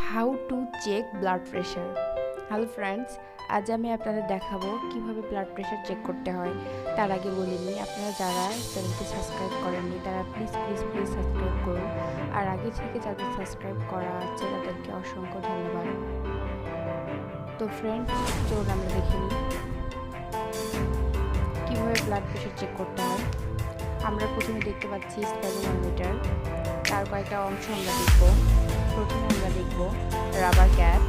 How to check blood pressure. Hello friends, আজ আমি আপনাদের দেখাবো কিভাবে ব্লাড প্রেশার চেক করতে হয়। তার আগে বলে নিই, আপনারা যারা চ্যানেলটি সাবস্ক্রাইব করেননি তারা প্লিজ প্লিজ প্লিজ সাবস্ক্রাইব করুন। আর আগে থেকে যাদের সাবস্ক্রাইব করা আছে তাদেরকে অসংখ্য ধন্যবাদ। তো ফ্রেন্ডস, চলুন আমরা দেখে নিই কীভাবে ব্লাড প্রেশার চেক করতে হয়। আমরা প্রথমে দেখতে পাচ্ছি স্প্যারোমিটার। তার কয়েকটা অংশ আমরা দেখব। প্রথমে আমরা দেখব রাবার ক্যাপ,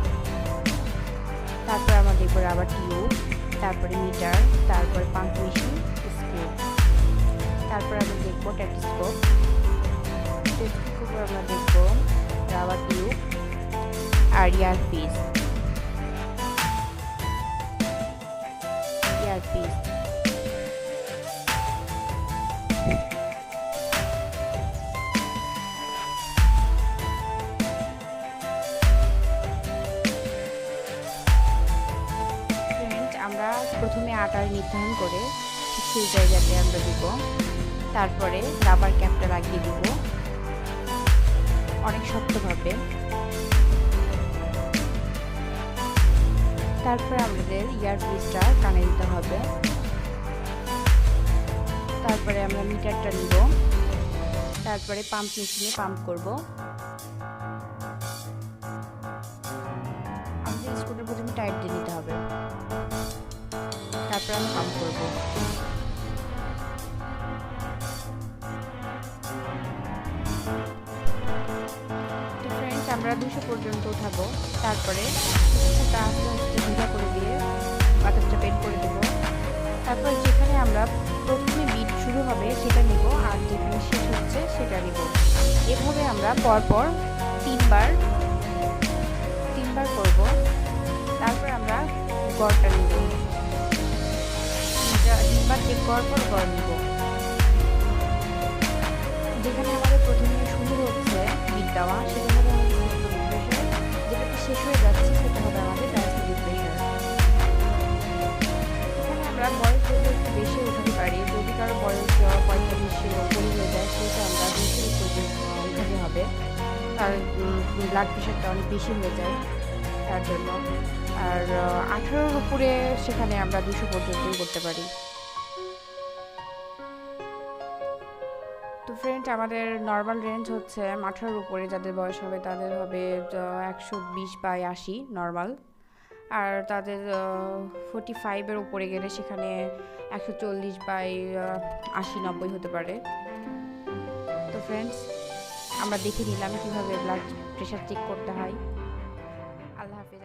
তারপর আমরা দেখব রাবার টিউব, তারপরে মিটার, তারপরে পাম্প মেশিন, স্ক্রু, তারপর আমরা দেখব টেস্টোস্কোপ। টেস্টোস্কোপে আমরা দেখব রাবার টিউব আর ইয়ারপিস। আমরা প্রথমে আটার নির্ধারণ করে সেই জায়গাতে আমরা দিব, তারপরে রাবার ক্যাপটা লাগিয়ে দিব অনেক শক্তভাবে। তারপরে আমাদের ইয়ারপিসটা কানে দিতে হবে। তারপরে আমরা মিটারটা নিব, তারপরে পাম্প মেশিনে পাম্প করব। আমাদের স্ক্রুটা প্রথমে টাইট দিয়ে নিতে হবে, তারপর আমি পাম্প করব। তো ফ্রেন্ডস, আমরা 200 পর্যন্ত উঠাবো, তারপরে আস্তে আস্তে ভিজা করে দিয়ে বাতাসটা বের করে দেব। তারপর যেখানে আমরা প্রথমে বিট শুরু হবে সেটা নিব, আর যেখানে শেষ হচ্ছে সেটা নিব। এভাবে আমরা পরপর তিনবার করব। তারপর আমরা গড়টা নিব, তিনবার চেক করার পর গড় নিব। যেখানে আমাদের প্রথমে শুরু হচ্ছে বিট দেওয়া সেটা হবে আমাদের সিস্টেমিক প্রেশার, যেটাতে শেষ হয়ে যাচ্ছে সেটা হবে আমাদের ডায়াস্টোলিক প্রেশার। এখানে আমরা বয়স যদি একটু বেশি উঠাতে পারি, যদি কারো বয়স 45-এর উপরে হয়ে যায় সেটা আমরা 200 উপরে উঠাতে হবে, কারণ ব্লাড প্রেশারটা অনেক বেশি হয়ে যায় তার জন্য। আর 18-র উপরে সেখানে আমরা 200 পর্যন্তই করতে পারি। তো ফ্রেন্ড, আমাদের নর্মাল রেঞ্জ হচ্ছে 18-র উপরে যাদের বয়স হবে তাদের হবে 120/80 নর্মাল। আর তাদের 45-এর উপরে গেলে সেখানে 140/80-90 হতে পারে। তো ফ্রেন্ডস, আমরা দেখে নিলাম কীভাবে ব্লাড প্রেশার চেক করতে হয়। আল্লাহ হাফেজ।